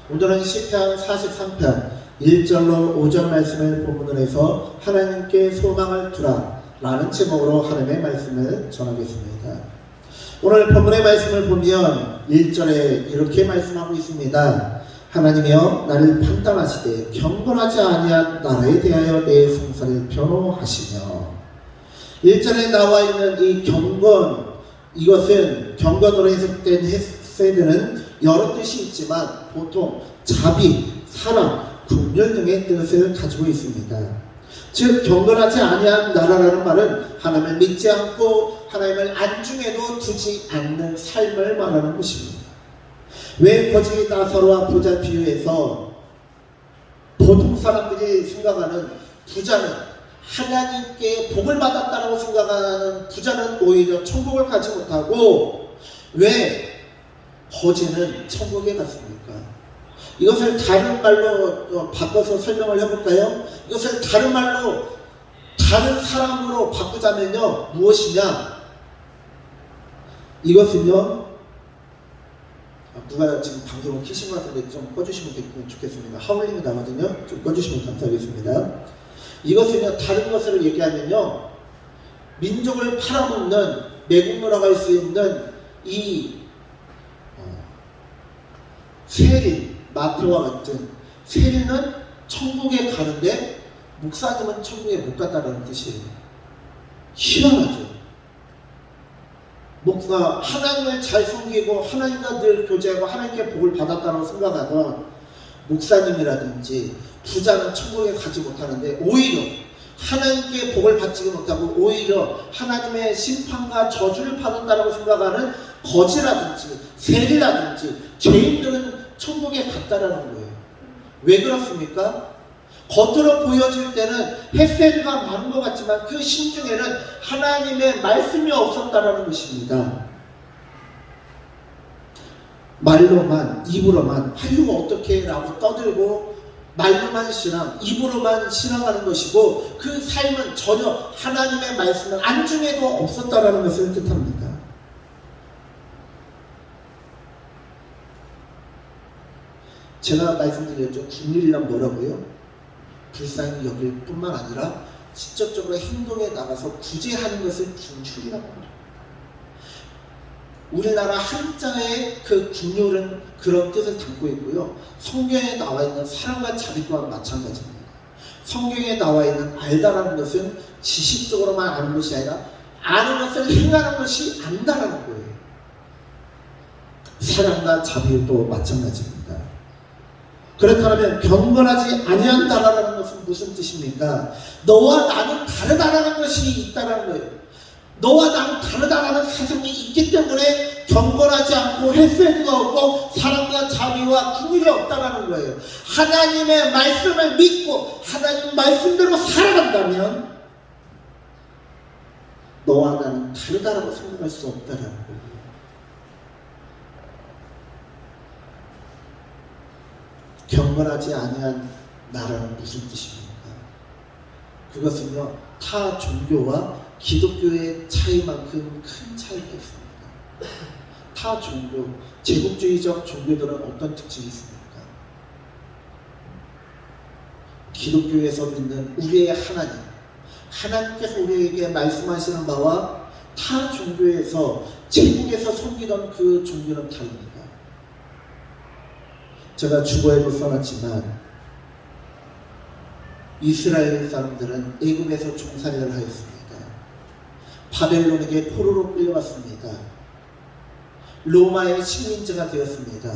오늘은 시편 43편 1절로 5절 말씀을 본문으로 해서 하나님께 소망을 두라 라는 제목으로 하나님의 말씀을 전하겠습니다. 오늘 본문의 말씀을 보면 1절에 이렇게 말씀하고 있습니다. 하나님이여 나를 판단하시되 경건하지 아니한 나라에 대하여 내 성사를 변호하시며. 1절에 나와 있는 이 경건, 이것은 경건으로 해석된 해석되는 여러 뜻이 있지만 보통 자비, 사랑, 긍휼 등의 뜻을 가지고 있습니다. 즉 경건하지 아니한 나라라는 말은 하나님을 믿지 않고 하나님을 안중에도 두지 않는 삶을 말하는 것입니다. 왜 거지 나사로와 부자 비유에서 보통 사람들이 생각하는 부자는 하나님께 복을 받았다고 생각하는 부자는 오히려 천국을 가지 못하고 왜 거지는 천국에 갔습니까? 이것을 다른 말로 바꿔서 설명을 해볼까요? 이것을 다른 말로 다른 사람으로 바꾸자면요 무엇이냐? 이것은요 누가 지금 방송을 켜신 것 같은데 좀 꺼주시면 좋겠습니다. 하울링이 나거든요. 좀 꺼주시면 감사하겠습니다. 이것은요 다른 것으로 얘기하면요 민족을 팔아먹는 매국노라고 할 수 있는 이 세리, 마태와 같은 세리는 천국에 가는데 목사님은 천국에 못 갔다는 뜻이에요. 희한하죠. 목사가 하나님을 잘 섬기고 하나님과 늘 교제하고 하나님께 복을 받았다고 생각하던 목사님이라든지 부자는 천국에 가지 못하는데 오히려 하나님께 복을 받지 못하고 오히려 하나님의 심판과 저주를 받았다고 생각하는 거지라든지 세리라든지 죄인들은 천국에 갔다라는 거예요. 왜 그렇습니까? 겉으로 보여질 때는 헤세드가 많은 것 같지만 그 심중에는 하나님의 말씀이 없었다라는 것입니다. 말로만 입으로만 하려고 어떻게 라고 떠들고 말로만 신앙, 입으로만 신앙하는 것이고 그 삶은 전혀 하나님의 말씀은 안중에도 없었다라는 것을 뜻합니다. 제가 말씀드렸죠. 국률이란 뭐라고요? 불쌍히 여길 뿐만 아니라 직접적으로 행동에 나가서 구제하는 것을 군출이라고 합니다. 우리나라 한자의 그 국률은 그런 뜻을 담고 있고요. 성경에 나와 있는 사랑과 자비 또한 마찬가지입니다. 성경에 나와 있는 알다라는 것은 지식적으로만 아는 것이 아니라 아는 것을 행하는 것이 안다라는 거예요. 사랑과 자비도 마찬가지입니다. 그렇다면 경건하지 아니한다라는 것은 무슨 뜻입니까? 너와 나는 다르다라는 것이 있다라는 거예요. 너와 나는 다르다라는 사정이 있기 때문에 경건하지 않고 헤세드가 없고 사랑과 자비와 긍휼이 없다라는 거예요. 하나님의 말씀을 믿고 하나님 말씀대로 살아간다면 너와 나는 다르다라고 생각할 수 없다라는 거예요. 경건하지 아니한 나라는 무슨 뜻입니까? 그것은요 타 종교와 기독교의 차이만큼 큰 차이가 있습니다. 타 종교, 제국주의적 종교들은 어떤 특징이 있습니까? 기독교에서 믿는 우리의 하나님, 하나님께서 우리에게 말씀하시는 바와 타 종교에서 제국에서 섬기던 그 종교는 다릅니다. 제가 주보에도 써놨지만 이스라엘 사람들은 애굽에서 종살이를 하였습니다. 바벨론에게 포로로 끌려갔습니다. 로마의 식민지가 되었습니다.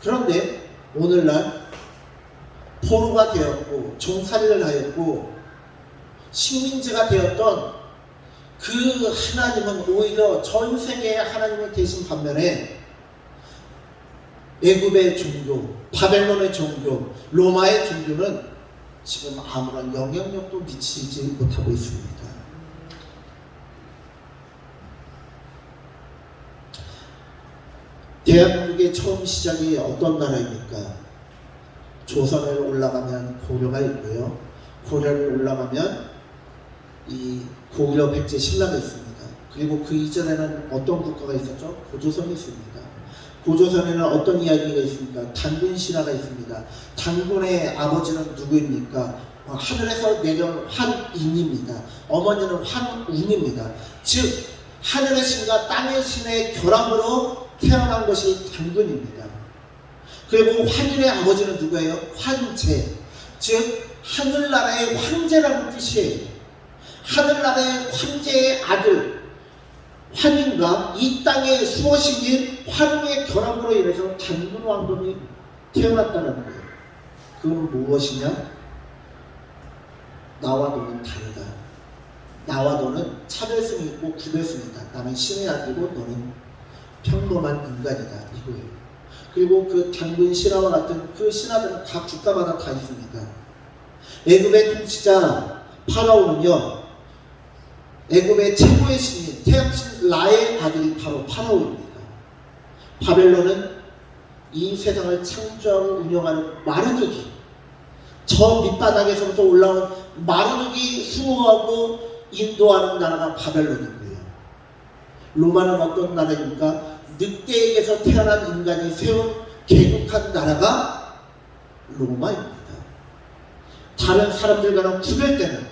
그런데 오늘날 포로가 되었고 종살이를 하였고 식민지가 되었던 그 하나님은 오히려 전 세계의 하나님이 되신 반면에 애굽의 종교, 바벨론의 종교, 로마의 종교는 지금 아무런 영향력도 미치지 못하고 있습니다. 대한민국의 처음 시작이 어떤 나라입니까? 조선을 올라가면 고려가 있고요. 고려를 올라가면 이 고구려 백제 신라가 있습니다. 그리고 그 이전에는 어떤 국가가 있었죠? 고조선이 있습니다. 고조선에는 어떤 이야기가 있습니까? 단군 신화가 있습니다. 단군의 아버지는 누구입니까? 하늘에서 내려온 환인입니다. 어머니는 환운입니다. 즉 하늘의 신과 땅의 신의 결합으로 태어난 것이 단군입니다. 그리고 환인의 아버지는 누구예요? 환제. 즉 하늘나라의 황제라는 뜻이에요. 하늘나라의 황제의 아들 환인과 이 땅의 수호신인 환웅의 결합으로 인해서 단군 왕궁이 태어났다는 거예요. 그건 무엇이냐? 나와 너는 다르다. 나와 너는 차별성이 있고 구별성이 있다. 나는 신의 아들이고 너는 평범한 인간이다. 이거예요. 그리고 그 단군 신화와 같은 그 신화들은 각 국가마다 다 있습니다. 애굽의 통치자 파라오는요, 애굽의 최고의 신인 태양신 라의 아들이 바로 파라오입니다. 바벨론은 이 세상을 창조하고 운영하는 마르두기, 저 밑바닥에서부터 올라온 마르두기 수호하고 인도하는 나라가 바벨론이고요. 로마는 어떤 나라입니까? 늑대에게서 태어난 인간이 세운 개국한 나라가 로마입니다. 다른 사람들과는 구별되는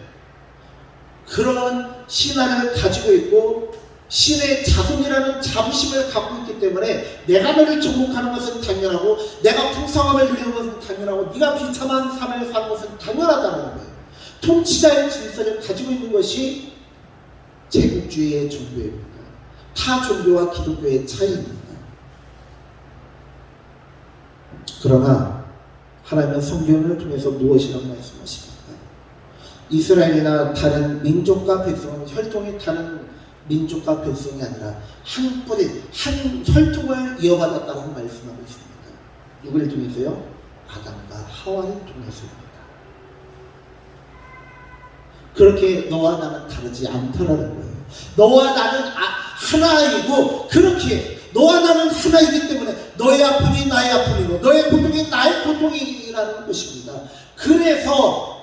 그런 신화를 가지고 있고 신의 자손이라는 자부심을 갖고 있기 때문에 내가 너를 정복하는 것은 당연하고 내가 풍성함을 누리는 것은 당연하고 네가 비참한 삶을 사는 것은 당연하다는 거예요. 통치자의 질서를 가지고 있는 것이 제국주의의 종교입니다. 타 종교와 기독교의 차이입니다. 그러나 하나님은 성경을 통해서 무엇이라고 말씀하십니까? 이스라엘이나 다른 민족과 백성은 혈통이 다른 민족과 백성이 아니라 한 뿌리, 한 혈통을 이어받았다고 말씀하고 있습니다. 누구를 통해서요? 아담과 하와를 통해서입니다. 그렇게 너와 나는 다르지 않다라는 거예요. 너와 나는 하나이고 그렇게 너와 나는 하나이기 때문에 너의 아픔이 나의 아픔이고 너의 고통이 나의 고통이라는 것입니다. 그래서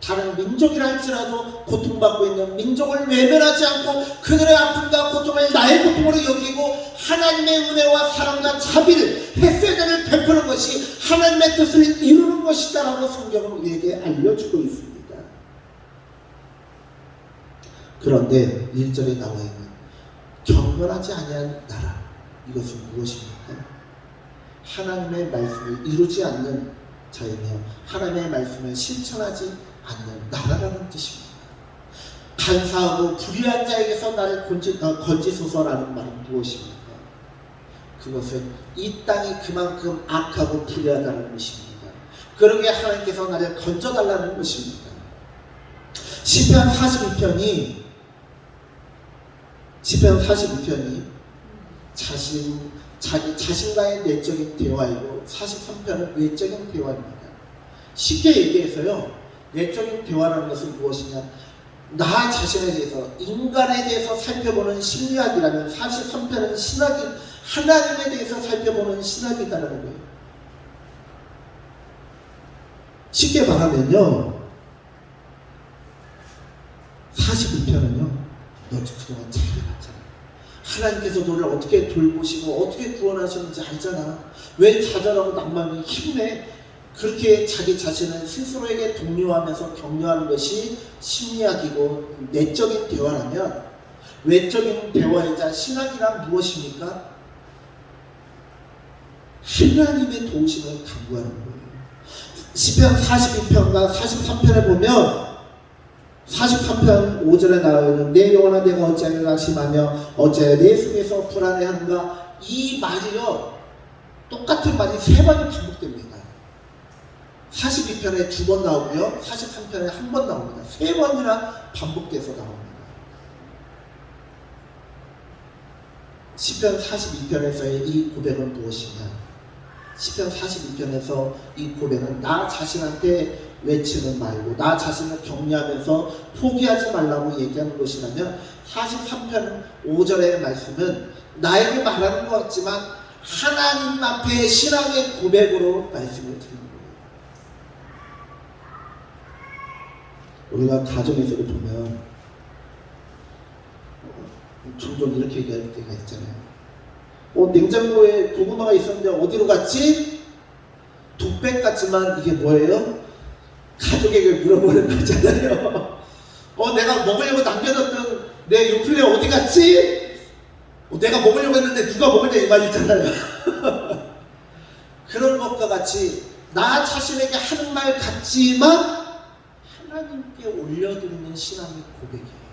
다른 민족이라 할지라도 고통받고 있는 민족을 외면하지 않고 그들의 아픔과 고통을 나의 고통으로 여기고 하나님의 은혜와 사랑과 자비를 헤세드를 베푸는 것이 하나님의 뜻을 이루는 것이다 라고 성경은 우리에게 알려주고 있습니다. 그런데 1절에 나와 있는 경건하지 아니한 나라, 이것은 무엇입니까? 하나님의 말씀을 이루지 않는 자이며 하나님의 말씀을 실천하지 않는 나라라는 뜻입니다. 간사하고 불의한 자에게서 나를 건지소서라는 말은 무엇입니까? 그것은 이 땅이 그만큼 악하고 불의하다는 것입니다. 그러게 하나님께서 나를 건져달라는 것입니다. 시편 42편이 자기 자신과의 내적인 대화이고 43편은 외적인 대화입니다. 쉽게 얘기해서요, 내적인 대화라는 것은 무엇이냐? 나 자신에 대해서, 인간에 대해서 살펴보는 심리학이라면 43편은 신학이, 하나님에 대해서 살펴보는 신학이다라는 거예요. 쉽게 말하면요, 42편은요, 너 그동안 잘해봤잖아. 하나님께서 너를 어떻게 돌보시고 어떻게 구원하셨는지 알잖아. 왜 좌절하고 낭만이 힘내? 그렇게 자기 자신을 스스로에게 독려하면서 격려하는 것이 심리학이고 내적인 대화라면 외적인 대화이자 신학이란 무엇입니까? 하나님의 도우심을 강구하는 거예요. 시편 42편과 43편에 보면 43편 5절에 나와 있는 내 영혼아 내가 어찌하여 낙심하며 어찌하여 내 속에서 불안해하는가, 이 말이요 똑같은 말이 3번이 반복됩니다. 42편에 2번 나오고요 43편에 1번 나옵니다. 3번이나 반복돼서 나옵니다. 시편 42편에서의 이 고백은 무엇이냐? 시편 42편에서 이 고백은 나 자신한테 외치는 말고 나 자신을 격려하면서 포기하지 말라고 얘기하는 것이라면 43편 5절의 말씀은 나에게 말하는 것 같지만 하나님 앞에 신앙의 고백으로 말씀을 드리는 거예요. 우리가 가정에서도 보면 종종 이렇게 얘기할 때가 있잖아요. 냉장고에 고구마가 있었는데 어디로 갔지? 독백 같지만 이게 뭐예요? 가족에게 물어보는 거잖아요. 내가 먹으려고 남겨뒀던 내 요플레 어디 갔지? 내가 먹으려고 했는데 누가 먹었냐 이 말이잖아요. 그런 것과 같이 나 자신에게 하는 말 같지만 하나님께 올려드리는 신앙의 고백이에요.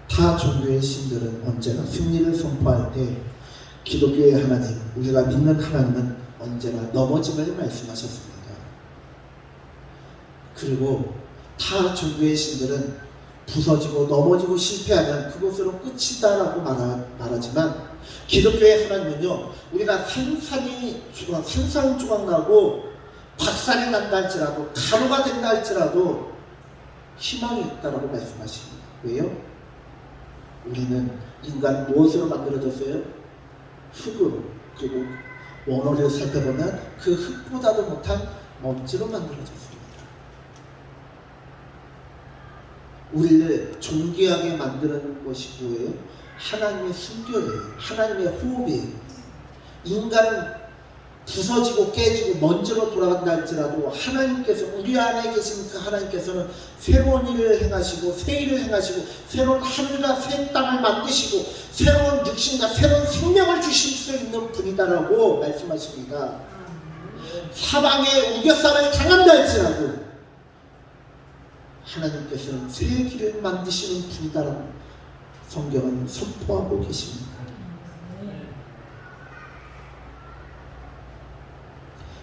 타 종교의 신들은 언제나 승리를 선포할 때 기독교의 하나님, 우리가 믿는 하나님은 언제나 넘어짐을 말씀하셨습니다. 그리고 타 종교의 신들은 부서지고 넘어지고 실패하면 그것으로 끝이다라고 말하지만 기독교의 하나님은요, 우리가 산산조각 나고 박살이 난다 할지라도 가루가 된다 할지라도 희망이 있다라고 말씀하십니다. 왜요? 우리는 인간 무엇으로 만들어졌어요? 흙으로. 그리고 원어를 살펴보면 그 흙보다도 못한 먼지로 만들어졌습니다. 우리를 존귀하게 만드는 것이 뭐예요? 하나님의 순교예요. 하나님의 호흡이에요. 인간은 부서지고 깨지고 먼지로 돌아간다 할지라도 하나님께서 우리 안에 계신 그 하나님께서는 새로운 일을 행하시고 새 일을 행하시고 새로운 하늘과 새 땅을 만드시고 새로운 육신과 새로운 생명을 주실 수 있는 분이다라고 말씀하십니다. 사방에 우겨쌈을 당한다 할지라도 하나님께서는 새 길을 만드시는 분이다라고 성경은 선포하고 계십니다.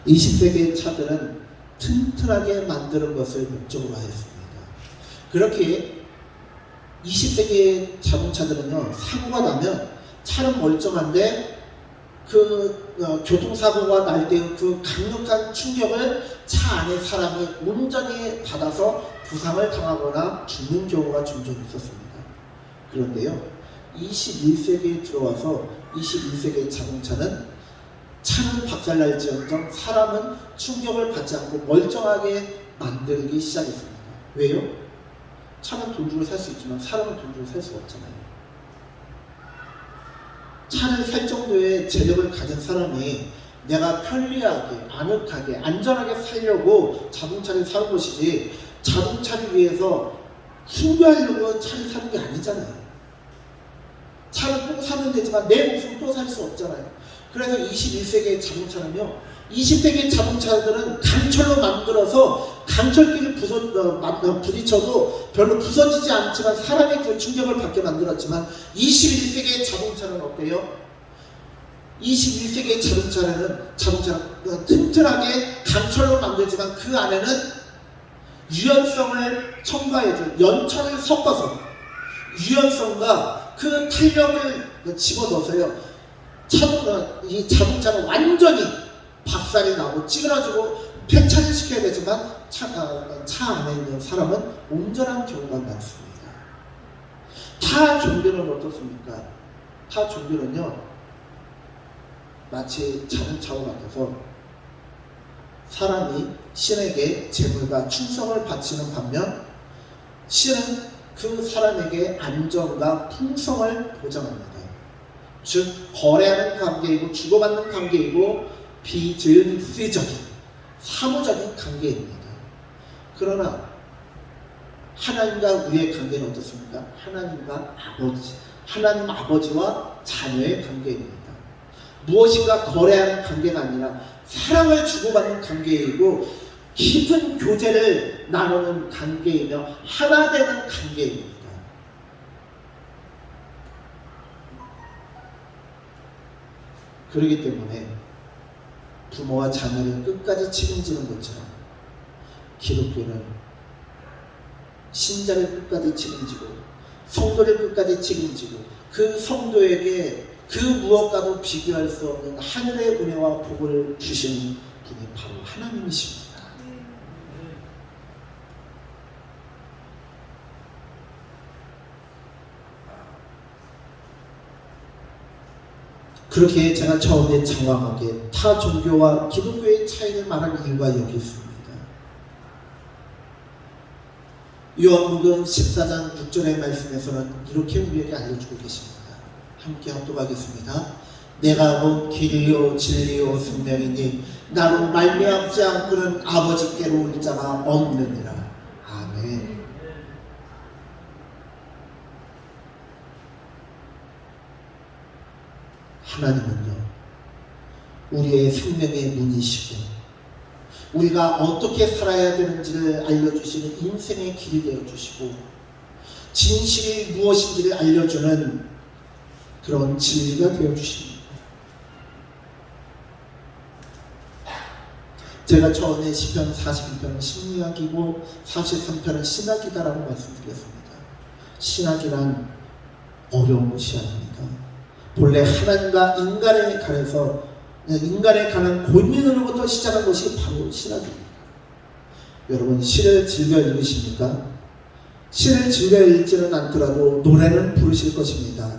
20세기의 차들은 튼튼하게 만드는 것을 목적으로 하였습니다. 그렇게 20세기의 자동차들은요, 사고가 나면 차는 멀쩡한데 교통사고가 날 때 그 강력한 충격을 차 안에 사람이 온전히 받아서 부상을 당하거나 죽는 경우가 종종 있었습니다. 그런데요, 21세기에 들어와서 21세기의 자동차는 차는 박살날지언정 사람은 충격을 받지 않고 멀쩡하게 만들기 시작했습니다. 왜요? 차는 돈 주고 살 수 있지만 사람은 돈 주고 살 수가 없잖아요. 차를 살 정도의 재력을 가진 사람이 내가 편리하게, 아늑하게, 안전하게 살려고 자동차를 사는 것이지 자동차를 위해서 숭배하려고 차를 사는 게 아니잖아요. 차를 또 사면 되지만 내 목숨 또 살 수 없잖아요. 그래서 21세기의 자동차는요, 20세기의 자동차들은 강철로 만들어서 강철끼리 부딪혀도 별로 부서지지 않지만 사람의 그 충격을 받게 만들었지만 21세기의 자동차는 어때요? 21세기의 자동차는 튼튼하게 강철로 만들지만 그 안에는 유연성을 첨가해준 연철을 섞어서 유연성과 그 탄력을 집어넣어서요, 이 자동차는 완전히 박살이 나고 찌그러지고 폐차를 시켜야 되지만 차 안에 있는 사람은 온전한 경우가 많습니다. 타 종교는 어떻습니까? 타 종교는요, 마치 자동차와 같아서 사람이 신에게 재물과 충성을 바치는 반면 신은 그 사람에게 안정과 풍성을 보장합니다. 즉 거래하는 관계이고 주고받는 관계이고 비증시적인 사무적인 관계입니다. 그러나 하나님과 우리의 관계는 어떻습니까? 하나님 아버지와 자녀의 관계입니다. 무엇인가 거래하는 관계가 아니라 사랑을 주고받는 관계이고 깊은 교제를 나누는 관계이며 하나 되는 관계입니다. 그렇기 때문에 부모와 자녀를 끝까지 책임지는 것처럼 기독교는 신자를 끝까지 책임지고 성도를 끝까지 책임지고 그 성도에게 그 무엇과도 비교할 수 없는 하늘의 은혜와 복을 주시는 분이 바로 하나님이십니다. 그렇게 제가 처음에 장황하게 타 종교와 기독교의 차이를 말할 이유가 여기 있습니다. 요한복음 14장 6절의 말씀에서는 이렇게 우리에게 알려주고 계십니다. 함께 합독하겠습니다. 내가 곧 길이요 진리요 생명이니 나로 말미암지 않고는 아버지께로 올 자가 없느니라. 아멘. 하나님은요, 우리의 생명의 문이시고 우리가 어떻게 살아야 되는지를 알려주시는 인생의 길이 되어주시고 진실이 무엇인지를 알려주는 그런 진리가 되어주십니다. 제가 전에 시편 42편은 심리학이고 43편은 신학이다라고 말씀드렸습니다. 신학이란 어려운 것이 아닙니다. 본래 하나님과 인간에 관한 고민으로부터 시작한 것이 바로 신학입니다. 여러분, 시를 즐겨 읽으십니까? 시를 즐겨 읽지는 않더라도 노래는 부르실 것입니다.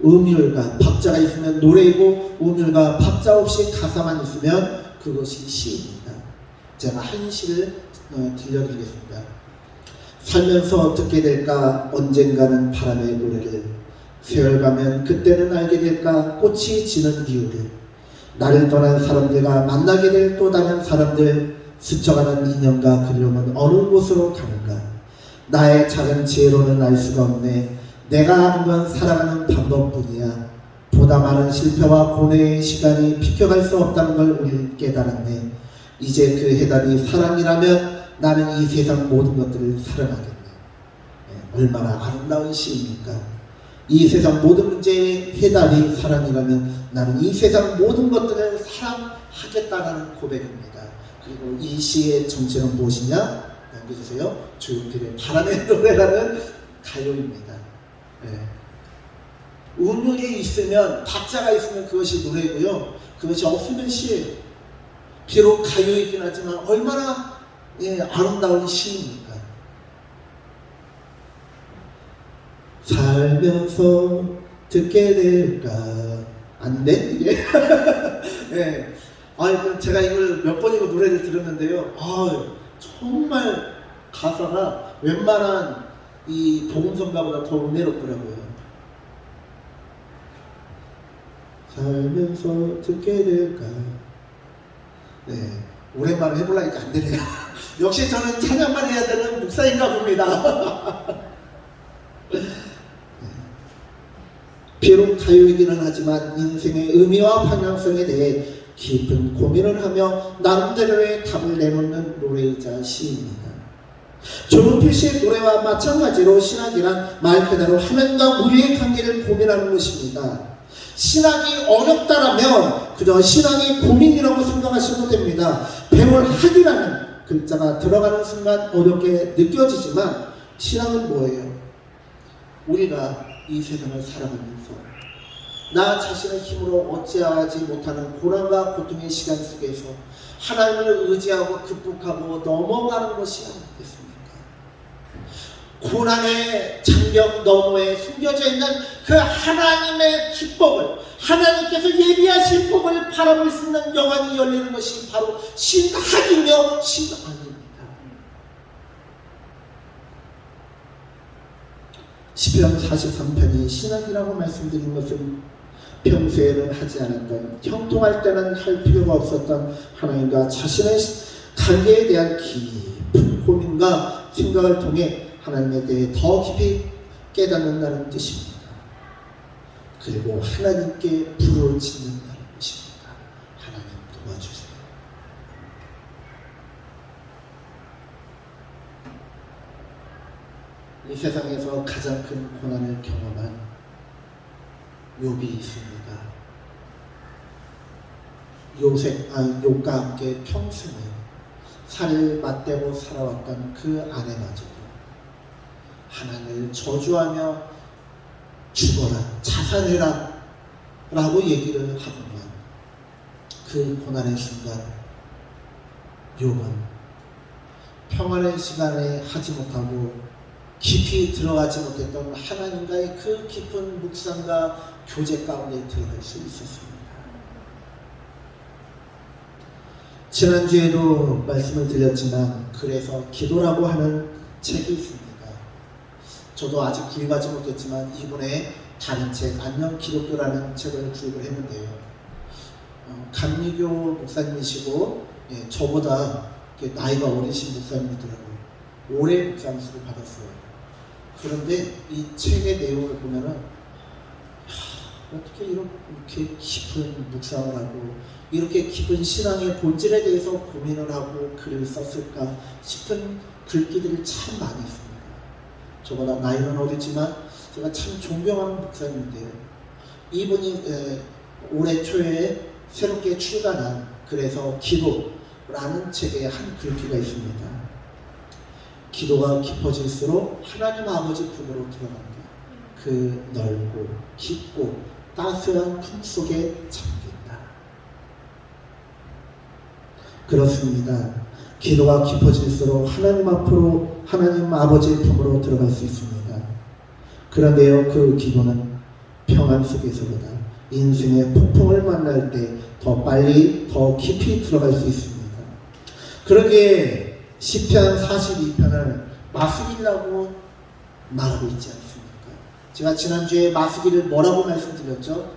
음율과 박자가 있으면 노래이고 음율과 박자 없이 가사만 있으면 그것이 시입니다. 제가 한 시를 들려드리겠습니다. 살면서 듣게 될까 언젠가는 바람의 노래를, 세월 가면 그때는 알게 될까 꽃이 지는 이유를, 나를 떠난 사람들과 만나게 될 또 다른 사람들, 스쳐가는 인연과 그리움은 어느 곳으로 가는가. 나의 작은 지혜로는 알 수가 없네. 내가 아는 건 살아가는 방법뿐이야. 보다 많은 실패와 고뇌의 시간이 비켜갈 수 없다는 걸 우리 깨달았네. 이제 그 해답이 사랑이라면 나는 이 세상 모든 것들을 사랑하겠네. 얼마나 아름다운 시입니까? 이 세상 모든 문제의 해답이 사랑이라면 나는 이 세상 모든 것들을 사랑하겠다는 고백입니다. 그리고 이 시의 정체는 무엇이냐? 남겨주세요. 조용필의 바람의 노래라는 가요입니다. 음률이 있으면, 박자가 있으면 그것이 노래고요. 그것이 없으면 시예요. 비록 가요이긴 하지만 얼마나 아름다운 시입니까? 살면서 듣게 될까? 안 돼? 이게? 네. 제가 이걸 몇 번이고 노래를 들었는데요. 정말 가사가 웬만한 이 복음성가보다 더 은혜롭더라고요. 살면서 듣게 될까? 네. 오랜만에 해보려니까 안 되네요. 역시 저는 찬양만 해야 되는 목사인가 봅니다. 비록 가요이기는 하지만 인생의 의미와 방향성에 대해 깊은 고민을 하며 나름대로의 답을 내놓는 노래이자 시입니다. 조용필 씨의 노래와 마찬가지로 신학이란 말 그대로 하나님과 우리의 관계를 고민하는 것입니다. 신학이 어렵다라면 그저 신학이 고민이라고 생각하셔도 됩니다. 배울 학이라는 글자가 들어가는 순간 어렵게 느껴지지만 신학은 뭐예요? 우리가 이 세상을 살아가면서 나 자신의 힘으로 어찌하지 못하는 고난과 고통의 시간 속에서 하나님을 의지하고 극복하고 넘어가는 것이 아니겠습니까? 고난의 장벽 너머에 숨겨져 있는 그 하나님의 축복을, 하나님께서 예비하신 복을 바라볼 수 있는 영안이 열리는 것이 바로 신학이며 신앙입니다. 시편 43편이 신학이라고 말씀드린 것은 평소에는 하지 않았던, 형통할 때는 할 필요가 없었던 하나님과 자신의 관계에 대한 깊은 고민과 생각을 통해 하나님에 대해 더 깊이 깨닫는다는 뜻입니다. 그리고 하나님께 불을 짓는다는 것입니다. 하나님 도와주세요. 이 세상에서 가장 큰 고난을 경험한 욥이 있습니다. 욥과 함께 평생을 살을 맞대고 살아왔던 그 아내마저도 하나님을 저주하며 죽어라, 자살해라 라고 얘기를 하더만 그 고난의 순간 욥은 평안의 시간에 하지 못하고 깊이 들어가지 못했던 하나님과의 그 깊은 묵상과 교제 가운데 들어갈 수 있었습니다. 지난주에도 말씀을 드렸지만 그래서 기도라고 하는 책이 있습니다. 저도 아직 구입하지 못했지만 이번에 다른 책 안녕 기독교라는 책을 구입을 했는데요. 감리교 목사님이시고 저보다 나이가 어리신 목사님이더라고요. 올해 목사님수를 받았어요. 그런데 이 책의 내용을 보면은 어떻게 이렇게 깊은 묵상을 하고 이렇게 깊은 신앙의 본질에 대해서 고민을 하고 글을 썼을까 싶은 글귀들이 참 많이 있습니다. 저보다 나이는 어리지만 제가 참 존경하는 목사님인데요. 이분이 올해 초에 새롭게 출간한 그래서 기도라는 책에 한 글귀가 있습니다. 기도가 깊어질수록 하나님 아버지 품으로 들어간다. 그 넓고 깊고 따스한 품 속에 잠긴다. 그렇습니다. 기도가 깊어질수록 하나님 앞으로 하나님 아버지의 품으로 들어갈 수 있습니다. 그런데요, 그 기도는 평안 속에서보다 인생의 폭풍을 만날 때 더 빨리 더 깊이 들어갈 수 있습니다. 그러기에 시편 42편을 마스기라고 말하고 있지 않습니까? 제가 지난주에 마스기를 뭐라고 말씀드렸죠?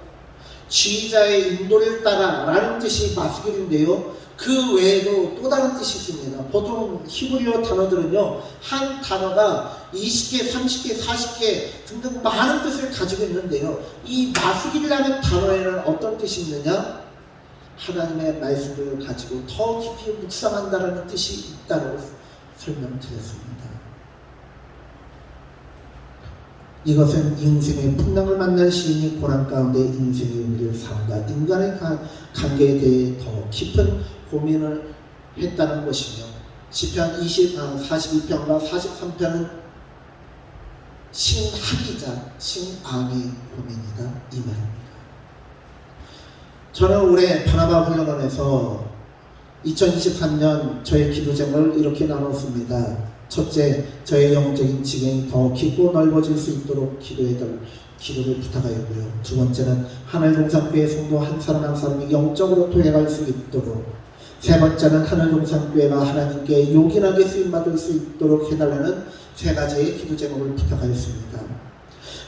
지휘자의 인도를 따라 라는 뜻이 마스기인데요. 그 외에도 또 다른 뜻이 있습니다. 보통 히브리어 단어들은요, 한 단어가 20개, 30개, 40개 등등 많은 뜻을 가지고 있는데요. 이 마스기라는 단어에는 어떤 뜻이 있느냐? 하나님의 말씀을 가지고 더 깊이 묵상한다는 뜻이 있다고 설명드렸습니다. 이것은 인생의 풍랑을 만난 시인이 고난 가운데 인생의 의미를 삼가 인간의 관계에 대해 더 깊은 고민을 했다는 것이며 시편 42편과 43편은 신학이자 신앙의 고민이다 이 말입니다. 저는 올해 바나바 훈련원에서 2023년 저의 기도 제목을 이렇게 나눴습니다. 첫째, 저의 영적인 지경이 더 깊고 넓어질 수 있도록 기도를 부탁하였고요. 두 번째는 하늘동산교회 성도 한 사람 한 사람이 영적으로 도약할 수 있도록, 세 번째는 하늘동산교회가 하나님께 요긴하게 쓰임받을 수 있도록 해달라는 세 가지의 기도 제목을 부탁하였습니다.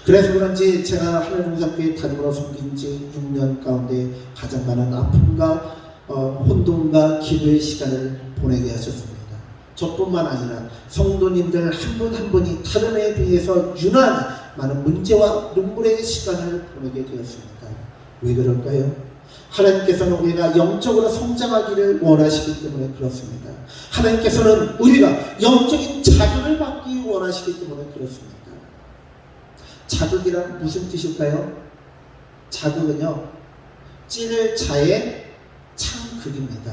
그래서 그런지 제가 하늘동산교회 담임으로 섬긴 지 6년 가운데 가장 많은 아픔과 혼돈과 기도의 시간을 보내게 하셨습니다. 저뿐만 아니라 성도님들 한 분 한 분이 다른 해에 비해서 유난히 많은 문제와 눈물의 시간을 보내게 되었습니다. 왜 그럴까요? 하나님께서는 우리가 영적으로 성장하기를 원하시기 때문에 그렇습니다. 하나님께서는 우리가 영적인 자극을 받기 원하시기 때문에 그렇습니다. 자극이란 무슨 뜻일까요? 자극은요, 찌를 자의 창극입니다.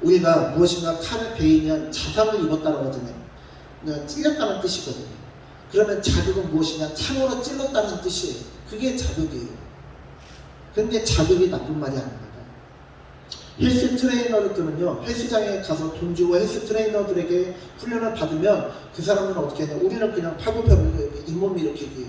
우리가 무엇인가 칼을 베이면 자상을 입었다고 하잖아요. 찔렸다는 뜻이거든요. 그러면 자극은 무엇이냐? 창으로 찔렀다는 뜻이에요. 그게 자극이에요. 그런데 자극이 나쁜 말이 아닙니다. 헬스 트레이너들은요, 헬스장에 가서 돈 주고 헬스 트레이너들에게 훈련을 받으면 그 사람은 어떻게 하냐? 우리는 그냥 팔굽혀펴기 잇몸 일으키기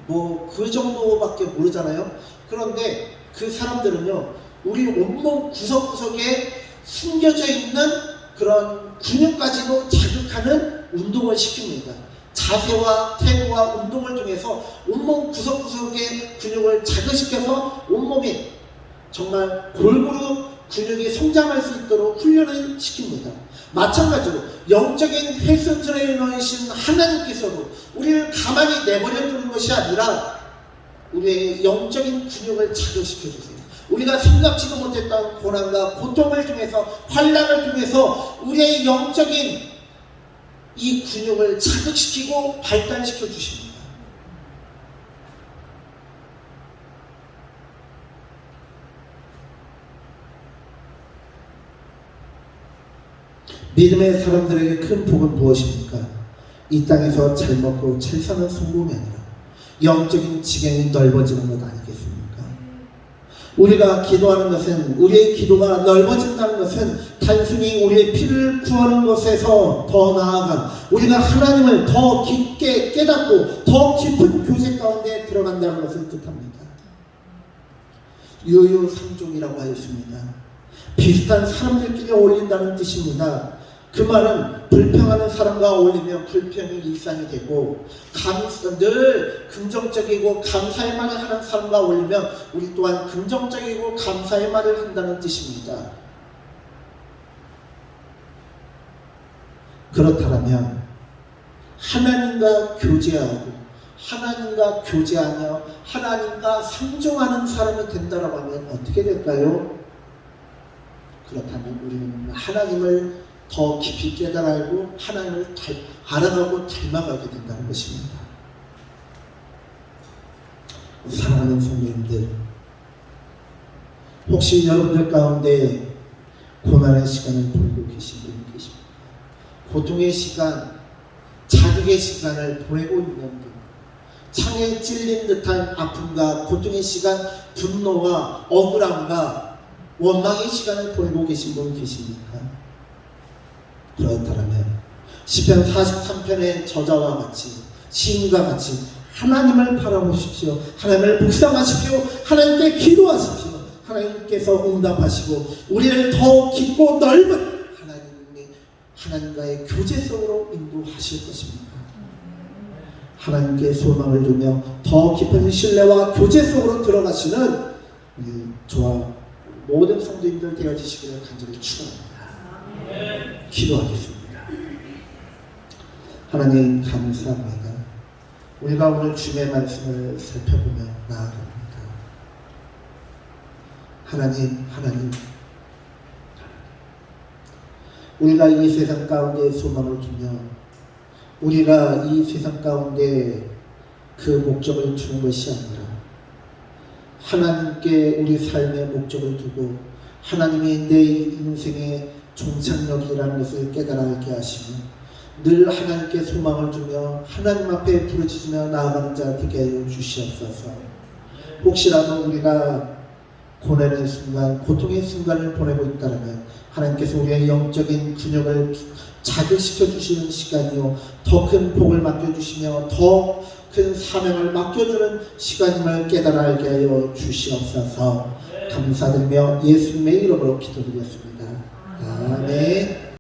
그 정도밖에 모르잖아요. 그런데 그 사람들은요, 우리 온몸 구석구석에 숨겨져 있는 그런 근육까지도 자극하는 운동을 시킵니다. 자세와 태도와 운동을 통해서 온몸 구석구석의 근육을 자극시켜서 온몸이 정말 골고루 근육이 성장할 수 있도록 훈련을 시킵니다. 마찬가지로 영적인 헬스 트레이너이신 하나님께서도 우리를 가만히 내버려 두는 것이 아니라 우리의 영적인 근육을 자극시켜주세요. 우리가 생각지도 못했던 고난과 고통을 통해서, 환난을 통해서 우리의 영적인 이 근육을 자극시키고 발달시켜 주십니다. 믿음의 사람들에게 큰 복은 무엇입니까? 이 땅에서 잘 먹고 잘 사는 성공이 아니라 영적인 지경이 넓어지는 것 아니겠습니까? 우리가 기도하는 것은, 우리의 기도가 넓어진다는 것은 단순히 우리의 피를 구하는 것에서 더 나아가 우리가 하나님을 더 깊게 깨닫고 더 깊은 교제 가운데 들어간다는 것을 뜻합니다. 유유상종이라고 하였습니다. 비슷한 사람들끼리 어울린다는 뜻입니다. 그 말은 불평하는 사람과 어울리면 불평이 일상이 되고, 늘 긍정적이고 감사의 말을 하는 사람과 어울리면 우리 또한 긍정적이고 감사의 말을 한다는 뜻입니다. 그렇다면 하나님과 교제하고 하나님과 교제하며 하나님과 상종하는 사람이 된다고 하면 어떻게 될까요? 그렇다면 우리는 하나님을 더 깊이 깨달고 하나님을 알아가고 닮아가게 된다는 것입니다. 사랑하는 성도님들, 혹시 여러분들 가운데 고난의 시간을 보내고 계신 분이 계십니까? 고통의 시간, 자극의 시간을 보내고 있는 분, 창에 찔린 듯한 아픔과 고통의 시간, 분노와 억울함과 원망의 시간을 보내고 계신 분 계십니까? 그렇다면 시편 43편의 저자와 같이, 시인과 같이 하나님을 바라보십시오. 하나님을 묵상하십시오. 하나님께 기도하십시오. 하나님께서 응답하시고 우리를 더 깊고 넓은 하나님과의 교제 속으로 인도하실 것입니다. 하나님께 소망을 두며 더 깊은 신뢰와 교제 속으로 들어가시는 저와 모든 성도님들 되어지시기를 간절히 축원합니다. 기도하겠습니다. 하나님 감사합니다. 우리가 오늘 주의 말씀을 살펴보며 나아갑니다. 하나님, 우리가 이 세상 가운데 소망을 두며 우리가 이 세상 가운데 그 목적을 두는 것이 아니라 하나님께 우리 삶의 목적을 두고 하나님이 내 인생의 종착역이라는 것을 깨달게 하시며 늘 하나님께 소망을 두며 하나님 앞에 부르짖으며 나아가는 자 되게 하여 주시옵소서. 혹시라도 우리가 고난의 순간, 고통의 순간을 보내고 있다면 하나님께서 우리의 영적인 근육을 자극시켜 주시는 시간이요, 더 큰 복을 맡겨주시며 더 큰 사명을 맡겨주는 시간임을 깨달아 알게 하여 주시옵소서. 감사드리며 예수님의 이름으로 기도드렸습니다. 아멘.